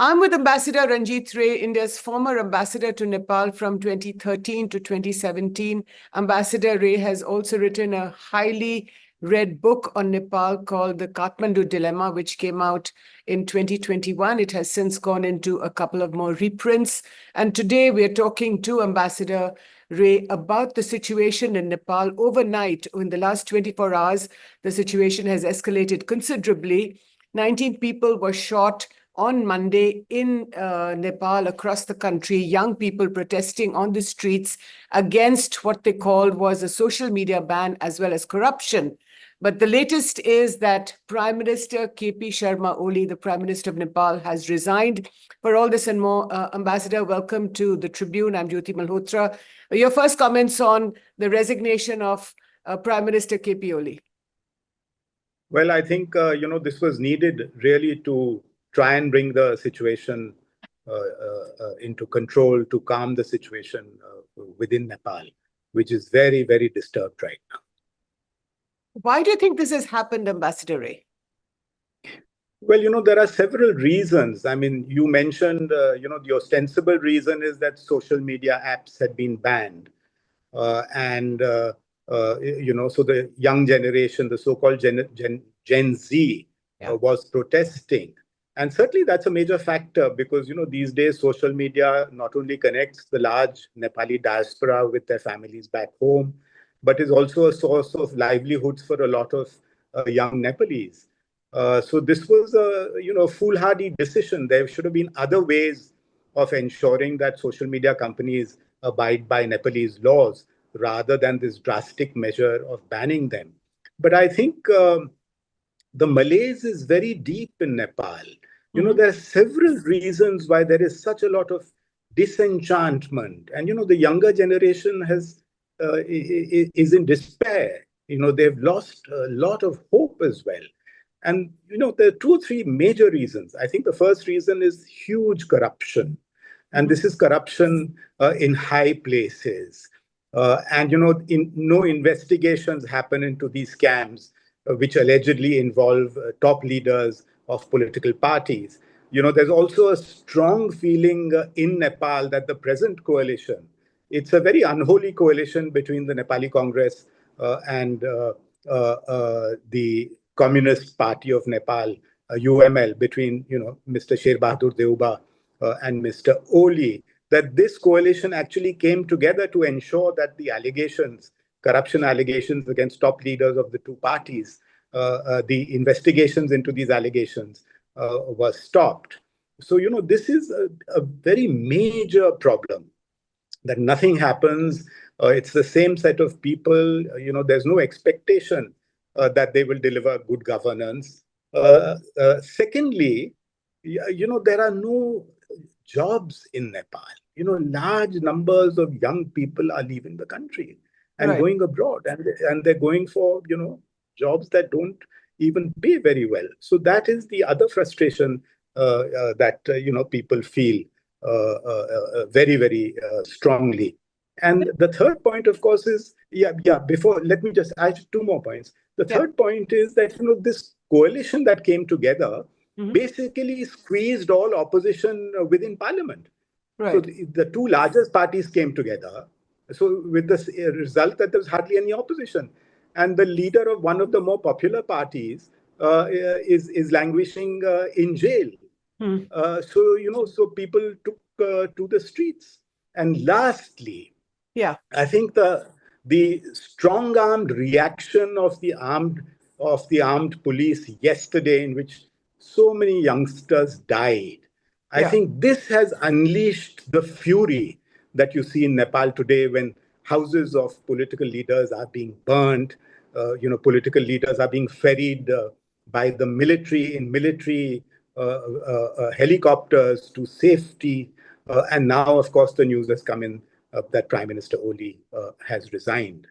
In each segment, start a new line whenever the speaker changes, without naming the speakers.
I'm with Ambassador Ranjit Rae, India's former ambassador to Nepal from 2013 to 2017. Ambassador Rae has also written a highly read book on Nepal called The Kathmandu Dilemma, which came out in 2021. It has since gone into a couple of more reprints. And today we are talking to Ambassador Rae about the situation in Nepal. Overnight, in the last 24 hours, the situation has escalated considerably. 19 people were shot on Monday in Nepal, across the country, young people protesting on the streets against what they called was a social media ban as well as corruption. But the latest is that Prime Minister KP Oli, the Prime Minister of Nepal, has resigned. For all this and more, Ambassador, welcome to the Tribune. I'm Jyoti Malhotra. Your first comments on the resignation of Prime Minister KP Oli.
Well, I think, this was needed really to try and bring the situation into control, to calm the situation within Nepal, which is very, very disturbed right now.
Why do you think this has happened, Ambassador Rae?
Well, there are several reasons. I mean, you mentioned, the ostensible reason is that social media apps had been banned. So the young generation, the so-called Gen Z, was protesting. And certainly that's a major factor because, these days social media not only connects the large Nepali diaspora with their families back home, but is also a source of livelihoods for a lot of young Nepalese. So this was a, foolhardy decision. There should have been other ways of ensuring that social media companies abide by Nepalese laws rather than this drastic measure of banning them. But I think the malaise is very deep in Nepal. There are several reasons why there is such a lot of disenchantment. And, the younger generation is in despair. They've lost a lot of hope as well. And, there are two or three major reasons. I think the first reason is huge corruption. And this is corruption in high places. And, no investigations happen into these scams, which allegedly involve top leaders of political parties. There's also a strong feeling in Nepal that the present coalition, it's a very unholy coalition between the Nepali Congress and the Communist Party of Nepal, UML, between, Mr. Sher Bahadur Deuba and Mr. Oli, that this coalition actually came together to ensure that the corruption allegations against top leaders of the two parties, the investigations into these allegations was stopped. So, this is a very major problem, that nothing happens. It's the same set of people. There's no expectation that they will deliver good governance. Secondly, there are no jobs in Nepal. Large numbers of young people are leaving the country and going abroad, and they're going for, jobs that don't even pay very well. So that is the other frustration that, people feel very, very strongly. And the third point, of course, is, let me just add two more points. The third point is that, this coalition that came together basically squeezed all opposition within parliament. Right. So the two largest parties came together. So with the result that there was hardly any opposition. And the leader of one of the more popular parties is languishing in jail. So people took to the streets. And lastly, I think the strong-armed reaction of the armed police yesterday, in which so many youngsters died, I think this has unleashed the fury that you see in Nepal today, when houses of political leaders are being burnt, political leaders are being ferried by the military in military helicopters to safety. And now, of course, the news has come in that Prime Minister Oli has resigned.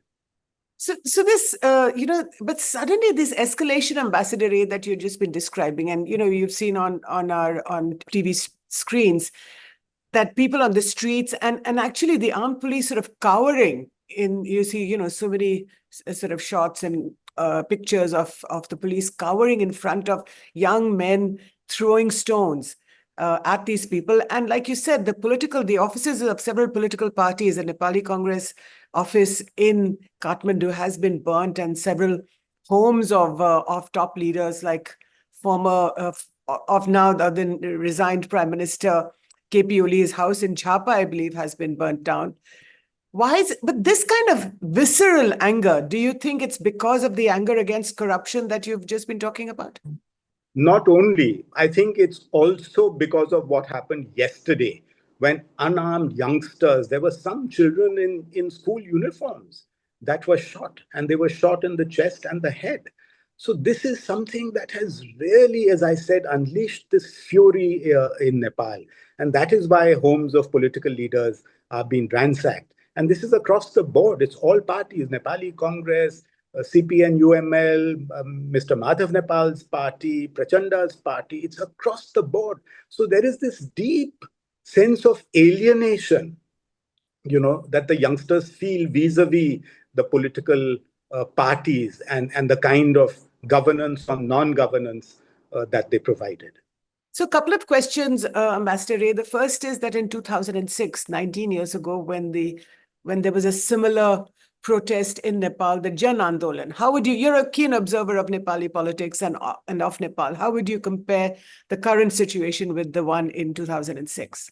So this, but suddenly this escalation, Ambassador Rae, that you've just been describing, and, you've seen on TV screens, that people on the streets and actually the armed police sort of cowering in, you see, so many sort of shots and pictures of the police cowering in front of young men throwing stones. at these people. And like you said, the offices of several political parties, the Nepali Congress office in Kathmandu has been burnt, and several homes of top leaders like former of now the resigned Prime Minister KP Oli's house in Chhapa, I believe, has been burnt down. But this kind of visceral anger, do you think it's because of the anger against corruption that you've just been talking about?
Not only, I think it's also because of what happened yesterday when unarmed youngsters, there were some children in school uniforms that were shot, and they were shot in the chest and the head. So this is something that has really, as I said, unleashed this fury in Nepal. And that is why homes of political leaders are being ransacked. And this is across the board. It's all parties, Nepali Congress, CPN UML, Mr. Madhav Nepal's party, Prachanda's party. It's across the board. So there is this deep sense of alienation, that the youngsters feel vis-a-vis the political parties and the kind of governance or non-governance that they provided.
So a couple of questions, Ambassador Rae. The first is that in 2006, 19 years ago, when there was a similar protest in Nepal, the Jan Andolan, you're a keen observer of Nepali politics and of Nepal. How would you compare the current situation with the one in 2006?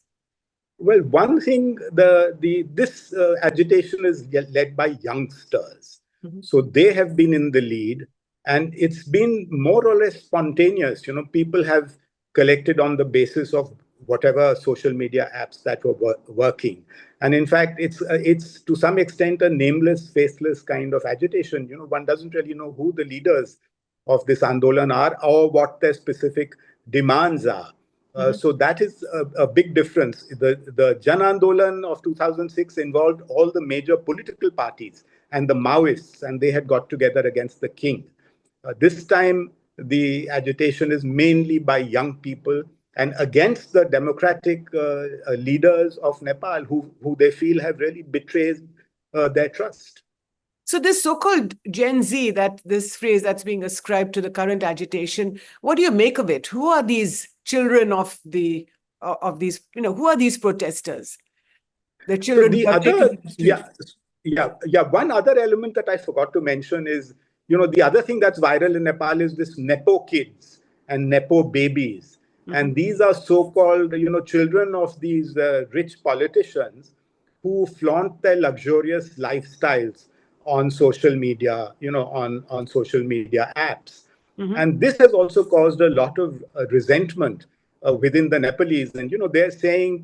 Well, one thing, this agitation is led by youngsters. Mm-hmm. So they have been in the lead, and it's been more or less spontaneous. People have collected on the basis of whatever social media apps that were working. And in fact, it's to some extent a nameless, faceless kind of agitation. One doesn't really know who the leaders of this Andolan are or what their specific demands are. So that is a big difference. The Jan Andolan of 2006 involved all the major political parties and the Maoists, and they had got together against the king. This time, the agitation is mainly by young people and against the democratic leaders of Nepal who they feel have really betrayed their trust.
So this so-called Gen Z, this phrase that's being ascribed to the current agitation, what do you make of it? Who are these children of these, who are these protesters? The children.
One other element that I forgot to mention is, the other thing that's viral in Nepal is this Nepo kids and Nepo babies. Mm-hmm. And these are so-called, children of these rich politicians who flaunt their luxurious lifestyles on social media, on social media apps. Mm-hmm. And this has also caused a lot of resentment within the Nepalese. And, they're saying,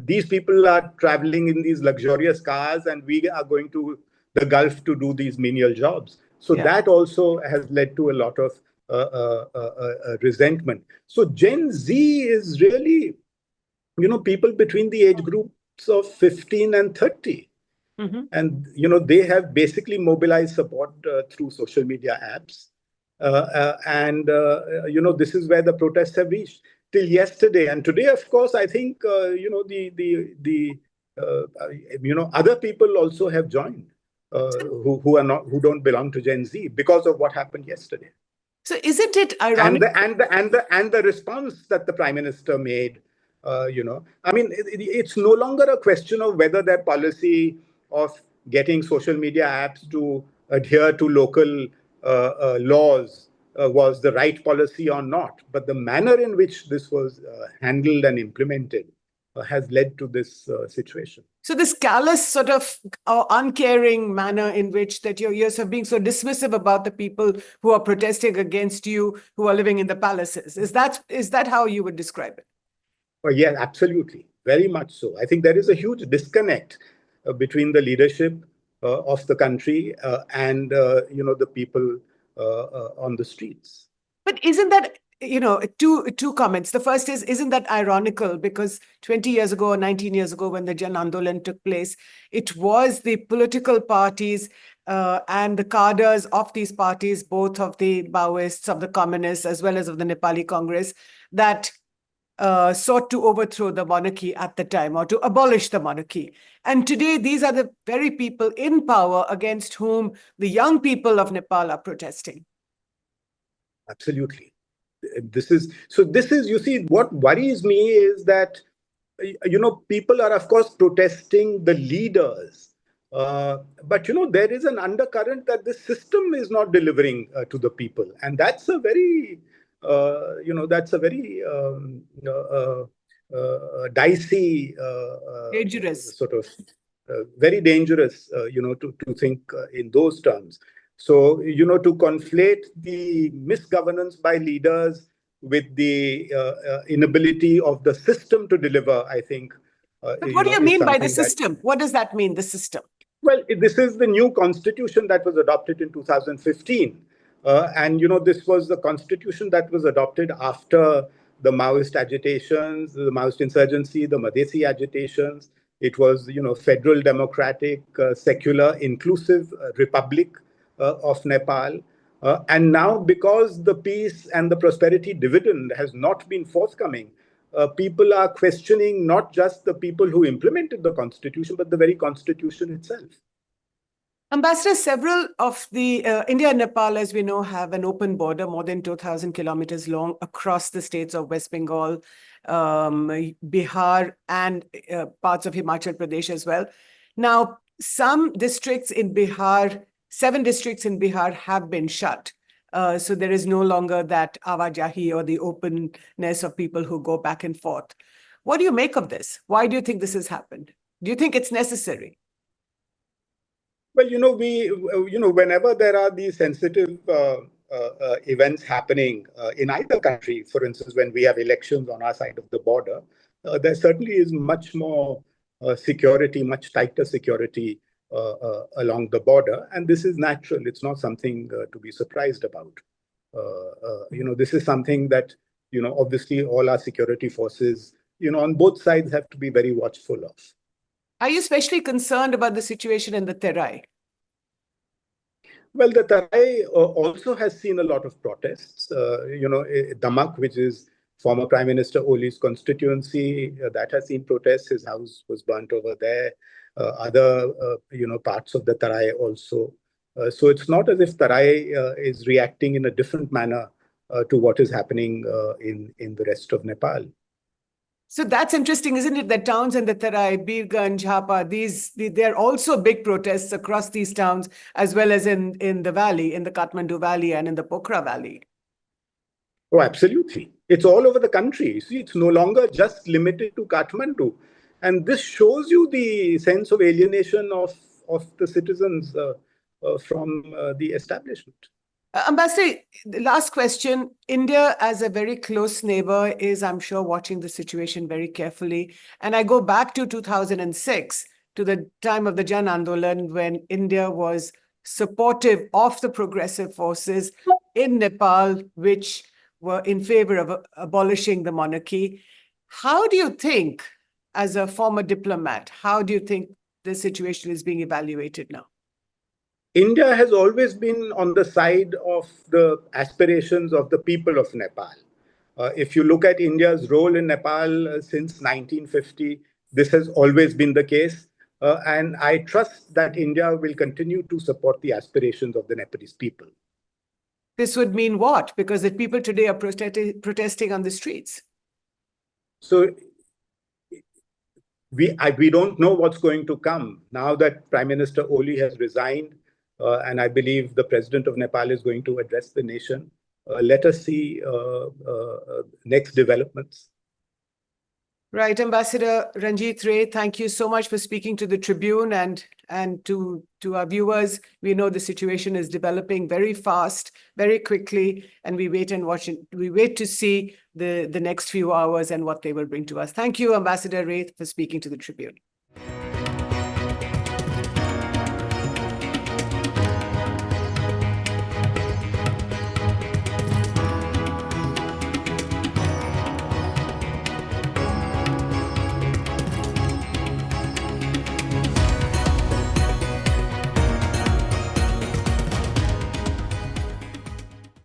these people are traveling in these luxurious cars and we are going to the Gulf to do these menial jobs. So that also has led to a lot of resentment. So Gen Z is really, people between the age groups of 15 and 30. Mm-hmm. And, they have basically mobilized support through social media apps. This is where the protests have reached till yesterday. And today, of course, I think, other people also have joined who don't belong to Gen Z because of what happened yesterday.
So isn't it ironic?
And the response that the Prime Minister made, it's no longer a question of whether their policy of getting social media apps to adhere to local laws was the right policy or not. But the manner in which this was handled and implemented has led to this situation.
So this callous sort of uncaring manner in which that you're being so dismissive about the people who are protesting against you, who are living in the palaces. Is that how you would describe it?
Yeah, absolutely. Very much so. I think there is a huge disconnect between the leadership of the country and the people on the streets.
But isn't that, two comments. The first is, isn't that ironical? Because 20 years ago or 19 years ago, when the Jan Andolan took place, it was the political parties and the cadres of these parties, both of the Maoists, of the communists, as well as of the Nepali Congress, that sought to overthrow the monarchy at the time, or to abolish the monarchy. And today, these are the very people in power against whom the young people of Nepal are protesting.
Absolutely. This is, you see, what worries me is that, people are, of course, protesting the leaders. But, there is an undercurrent that the system is not delivering to the people. And that's a very, dicey,
Dangerous.
sort of, very dangerous, to think in those terms. So, to conflate the misgovernance by leaders with the inability of the system to deliver, I think,
But what do you
is
mean by the
something that.
system? What does that mean, the system?
Well, this is the new constitution that was adopted in 2015. And, this was the constitution that was adopted after the Maoist agitations, the Maoist insurgency, the Madhesi agitations. It was, federal, democratic, secular, inclusive republic of Nepal. And now, because the peace and the prosperity dividend has not been forthcoming, people are questioning not just the people who implemented the constitution, but the very constitution itself.
Ambassador, several of the India and Nepal, as we know, have an open border more than 2,000 kilometers long across the states of West Bengal, Bihar, and parts of Himachal Pradesh as well. Now, some districts in Bihar, 7 districts in Bihar have been shut. So there is no longer that awajahi or the openness of people who go back and forth. What do you make of this? Why do you think this has happened? Do you think it's necessary?
Well, whenever there are these sensitive events happening in either country, for instance, when we have elections on our side of the border, there certainly is much more security, much tighter security along the border. And this is natural. It's not something to be surprised about. This is something that, obviously all our security forces, on both sides have to be very watchful of.
Are you especially concerned about the situation in the Terai?
Well, the Terai also has seen a lot of protests. Damak, which is former Prime Minister Oli's constituency, that has seen protests. His house was burnt over there. Other, parts of the Terai also. So it's not as if Terai is reacting in a different manner to what is happening in the rest of Nepal.
So that's interesting, isn't it? That towns in the Terai, Birganj, Hapa, they're also big protests across these towns, as well as in the valley, in the Kathmandu Valley and in the Pokhara Valley.
Oh, absolutely. It's all over the country. See, it's no longer just limited to Kathmandu. And this shows you the sense of alienation of the citizens from the establishment.
Ambassador, the last question. India, as a very close neighbor, is, I'm sure, watching the situation very carefully. And I go back to 2006, to the time of the Jan Andolan, when India was supportive of the progressive forces in Nepal, which were in favor of abolishing the monarchy. How do you think, as a former diplomat, how do you think the situation is being evaluated now?
India has always been on the side of the aspirations of the people of Nepal. If you look at India's role in Nepal since 1950, this has always been the case. And I trust that India will continue to support the aspirations of the Nepalese people.
This would mean what? Because the people today are protesting on the streets.
So we don't know what's going to come now that Prime Minister Oli has resigned. And I believe the president of Nepal is going to address the nation. Let us see next developments.
Right, Ambassador Ranjit Rae, thank you so much for speaking to the Tribune and to our viewers. We know the situation is developing very fast, very quickly, and we wait and watch. We wait to see the next few hours and what they will bring to us. Thank you, Ambassador Rae, for speaking to the Tribune.